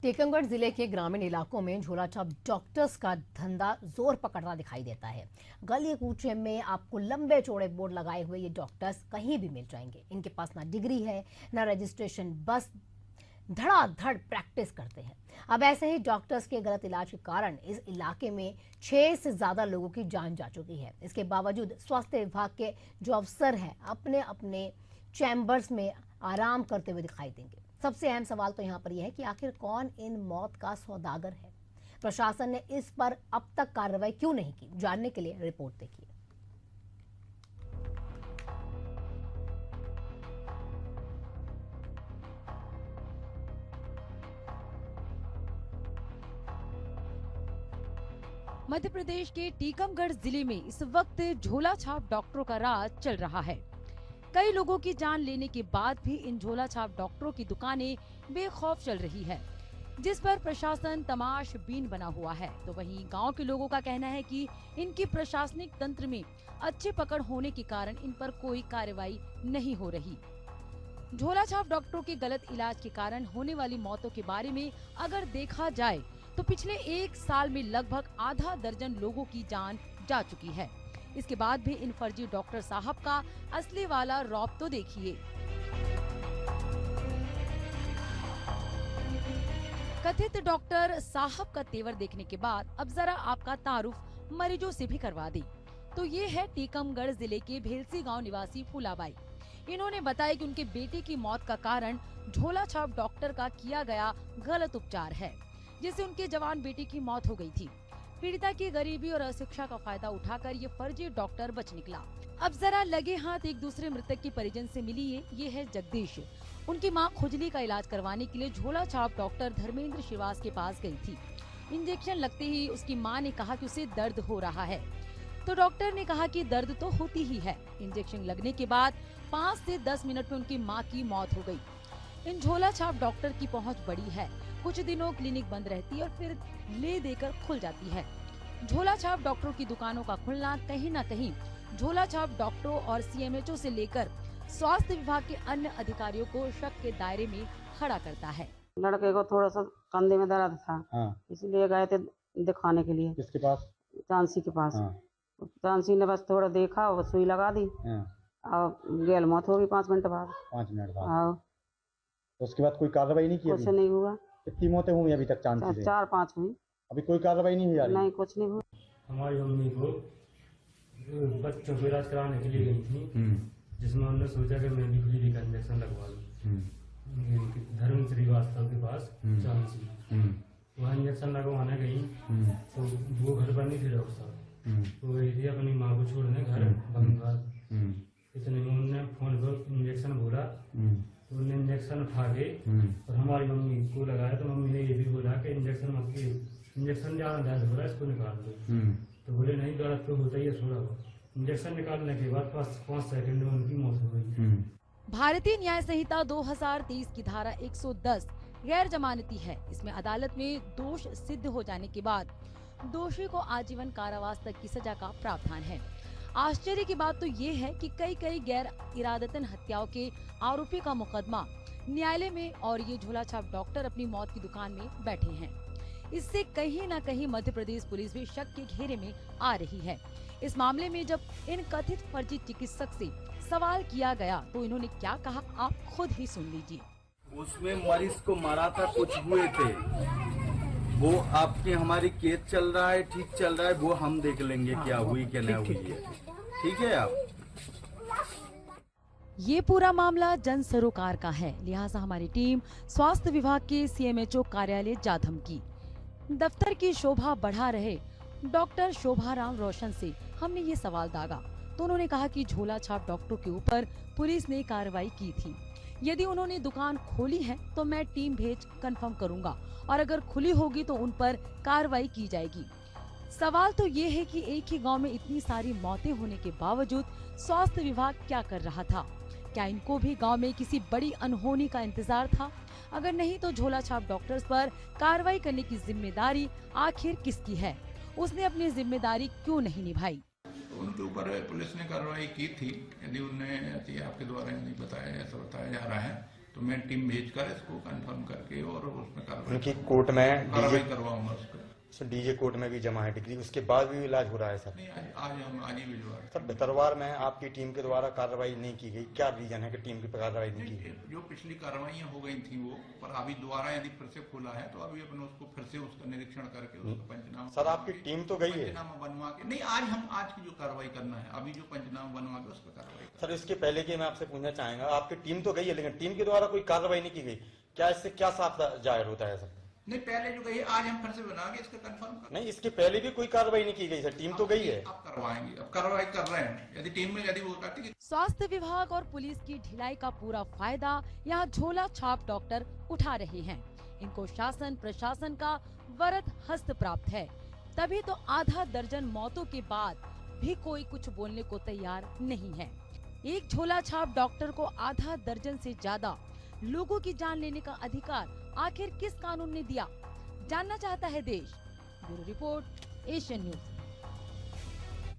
टीकमगढ़ जिले के ग्रामीण इलाकों में झोलाछाप डॉक्टर्स का धंधा जोर पकड़ता दिखाई देता है। गली कूचे में आपको लंबे चौड़े बोर्ड लगाए हुए ये डॉक्टर्स कहीं भी मिल जाएंगे। इनके पास ना डिग्री है ना रजिस्ट्रेशन, बस धड़ाधड़ प्रैक्टिस करते हैं। अब ऐसे ही डॉक्टर्स के गलत इलाज के कारण इस इलाके में 6 से ज्यादा लोगों की जान जा चुकी है। इसके बावजूद स्वास्थ्य विभाग के जो अफसर हैं अपने अपने चैम्बर्स में आराम करते हुए दिखाई देंगे। सबसे अहम सवाल तो यहाँ पर यह है कि आखिर कौन इन मौत का सौदागर है। प्रशासन ने इस पर अब तक कार्रवाई क्यों नहीं की, जानने के लिए रिपोर्ट देखिए। मध्य प्रदेश के टीकमगढ़ जिले में इस वक्त झोला छाप डॉक्टरों का राज चल रहा है। कई लोगों की जान लेने के बाद भी इन झोला छाप डॉक्टरों की दुकानें बेखौफ चल रही है, जिस पर प्रशासन तमाशबीन बना हुआ है। तो वहीं गांव के लोगों का कहना है कि इनकी प्रशासनिक तंत्र में अच्छी पकड़ होने के कारण इन पर कोई कार्रवाई नहीं हो रही। झोला छाप डॉक्टरों के गलत इलाज के कारण होने वाली मौतों के बारे में अगर देखा जाए तो पिछले 1 साल में लगभग आधा दर्जन लोगों की जान जा चुकी है। इसके बाद भी इन फर्जी डॉक्टर साहब का असली वाला रौब तो देखिए। कथित डॉक्टर साहब का तेवर देखने के बाद अब जरा आपका तारुफ मरीजों से भी करवा दें। तो ये है टीकमगढ़ जिले के भेलसी गांव निवासी फूलाबाई। इन्होंने बताया कि उनके बेटे की मौत का कारण झोला छाप डॉक्टर का किया गया गलत उपचार है, जिससे उनके जवान बेटे की मौत हो गई थी। पीड़िता की गरीबी और अशिक्षा का फायदा उठाकर ये फर्जी डॉक्टर बच निकला। अब जरा लगे हाथ एक दूसरे मृतक के परिजन से मिलिए। ये है जगदीश। उनकी मां खुजली का इलाज करवाने के लिए झोला छाप डॉक्टर धर्मेंद्र श्रीवास के पास गई थी। इंजेक्शन लगते ही उसकी मां ने कहा कि उसे दर्द हो रहा है, तो डॉक्टर ने कहा कि दर्द तो होती ही है। इंजेक्शन लगने के बाद 5 से 10 मिनट में उनकी मां की मौत हो गई। इन झोला छाप डॉक्टर की पहुंच बड़ी है। कुछ दिनों क्लिनिक बंद रहती है और फिर ले देकर खुल जाती है। झोला छाप डॉक्टरों की दुकानों का खुलना कहीं न कहीं झोला छाप डॉक्टरों और सीएमएचओ से लेकर स्वास्थ्य विभाग के अन्य अधिकारियों को शक के दायरे में खड़ा करता है। लड़के को थोड़ा सा कंधे में दर्द था, इसलिए गए थे दिखाने के लिए। किसके पास? चांसी के पास। चांसी ने बस थोड़ा देखा और सुई लगा दी और गेल मौत हो गई 5 मिनट बाद। 5 मिनट बाद? तो उसके बाद कोई कार्रवाई नहीं की? कुछ नहीं हुआ। कितनी मौतें हुई अभी तक चांसी से? 4-5 हुई। अभी कोई कार्रवाई नहीं हुई? नहीं, कुछ नहीं हुआ। हमारी मम्मी को बच्चों को इलाज कराने के लिए गई थी, जिसमें उन्होंने सोचा कि मैं भी खुजली का इंजेक्शन लगवा लूँ। धर्म श्रीवास्तव के पास चांसी, वहाँ इंजेक्शन लगवाने गई तो वो घर पर नहीं थे डॉक्टर साहब, वो गई थी अपनी माँ को छोड़ने घर बंगाल। इतने में उन्होंने फोन पर इंजेक्शन बोला, तो उन्होंने इंजेक्शन उठा के और हमारी मम्मी को लगाया। तो मम्मी ने ये भी बोला कि इंजेक्शन ज्यादा दर्द हो रहा है, इसको निकाल दो। तो बोले नहीं, दर्द तो होता ही है थोड़ा बहुत। इंजेक्शन निकालने के बाद 5 सेकंड में उनकी मौत हो गई। भारतीय न्याय संहिता 2023 की धारा 110 गैर जमानती है। इसमें अदालत में दोष सिद्ध हो जाने के बाद दोषी को आजीवन कारावास तक की सजा का प्रावधान है। आश्चर्य की बात तो ये है कि कई गैर इरादतन हत्याओं के आरोपी का मुकदमा न्यायालय में और ये झोला छाप डॉक्टर अपनी मौत की दुकान में बैठे हैं। इससे कहीं न कहीं मध्य प्रदेश पुलिस भी शक के घेरे में आ रही है। इस मामले में जब इन कथित फर्जी चिकित्सक से सवाल किया गया तो इन्होंने क्या कहा, आप खुद ही सुन लीजिए। उसमें मरीज को मारा था, कुछ हुए थे, वो आपके हमारी केस चल रहा है, ठीक चल रहा है, वो हम देख लेंगे क्या हुई क्या नहीं हुई है। ठीक है आप? ये पूरा मामला जन सरोकार का है, लिहाजा हमारी टीम स्वास्थ्य विभाग के सीएमएचओ कार्यालय जाधम की दफ्तर की शोभा बढ़ा रहे डॉक्टर शोभाराम रोशन से हमने ये सवाल दागा, तो उन्होंने कहा कि झोला छाप डॉक्टरों के ऊपर पुलिस ने कार्रवाई की थी। यदि उन्होंने दुकान खोली है तो मैं टीम भेज कंफर्म करूंगा और अगर खुली होगी तो उन पर कार्रवाई की जाएगी। सवाल तो ये है कि एक ही गांव में इतनी सारी मौतें होने के बावजूद स्वास्थ्य विभाग क्या कर रहा था? क्या इनको भी गांव में किसी बड़ी अनहोनी का इंतजार था? अगर नहीं तो झोला छाप डॉक्टर्स पर कार्रवाई करने की जिम्मेदारी आखिर किसकी है? उसने अपनी जिम्मेदारी क्यों नहीं निभाई? उनके ऊपर पुलिस ने कार्रवाई की थी, यदि उन्हें आपके द्वारा नहीं बताया, ऐसा बताया जा रहा है तो मैं टीम भेजकर इसको कंफर्म करके और उसमें उनकी कोर्ट में कार्रवाई करवाऊंगा उसको। डीजे कोर्ट में भी जमा है डिग्री, उसके बाद भी इलाज हो रहा है सर। नहीं, आज ही भिजवा रहे हैं। सर भितरवार में आपकी टीम के द्वारा कार्रवाई नहीं की गई, क्या रीजन है कि टीम की कार्रवाई नहीं की गई? जो पिछली कार्रवाइयां हो गई थी वो, पर अभी दोबारा यदि फिर से खुला है तो अभी अपन उसको फिर से उसका निरीक्षण करके उसका पंचनामा। सर आपकी टीम तो गई है? पंचनामा बनवा के नहीं, आज की जो कार्रवाई करना है, अभी जो पंचनामा बनवा के उसका कार्रवाई। सर इसके पहले की मैं आपसे पूछना चाहूंगा, आपकी टीम तो गई है लेकिन टीम के द्वारा कोई कार्रवाई नहीं की गई, क्या इससे क्या साफ जाहिर होता है सर? नहीं, पहले जो गई है आज हम फिर से बना के इसका कंफर्म कर। नहीं, इसके पहले भी कोई कार्रवाई नहीं की गई सर, टीम तो गई है। अब करवाएंगे, अब कार्रवाई कर रहे हैं। यदि टीम में यदि वो करती है। स्वास्थ्य विभाग और पुलिस की ढिलाई का पूरा फायदा यहाँ झोला छाप डॉक्टर उठा रहे हैं। इनको शासन प्रशासन का वरद हस्त प्राप्त है, तभी तो आधा दर्जन मौतों के बाद भी कोई कुछ बोलने को तैयार नहीं है। एक झोला छाप डॉक्टर को आधा दर्जन से ज्यादा लोगों की जान लेने का अधिकार आखिर किस कानून ने दिया, जानना चाहता है देश। Bureau report, Asian news.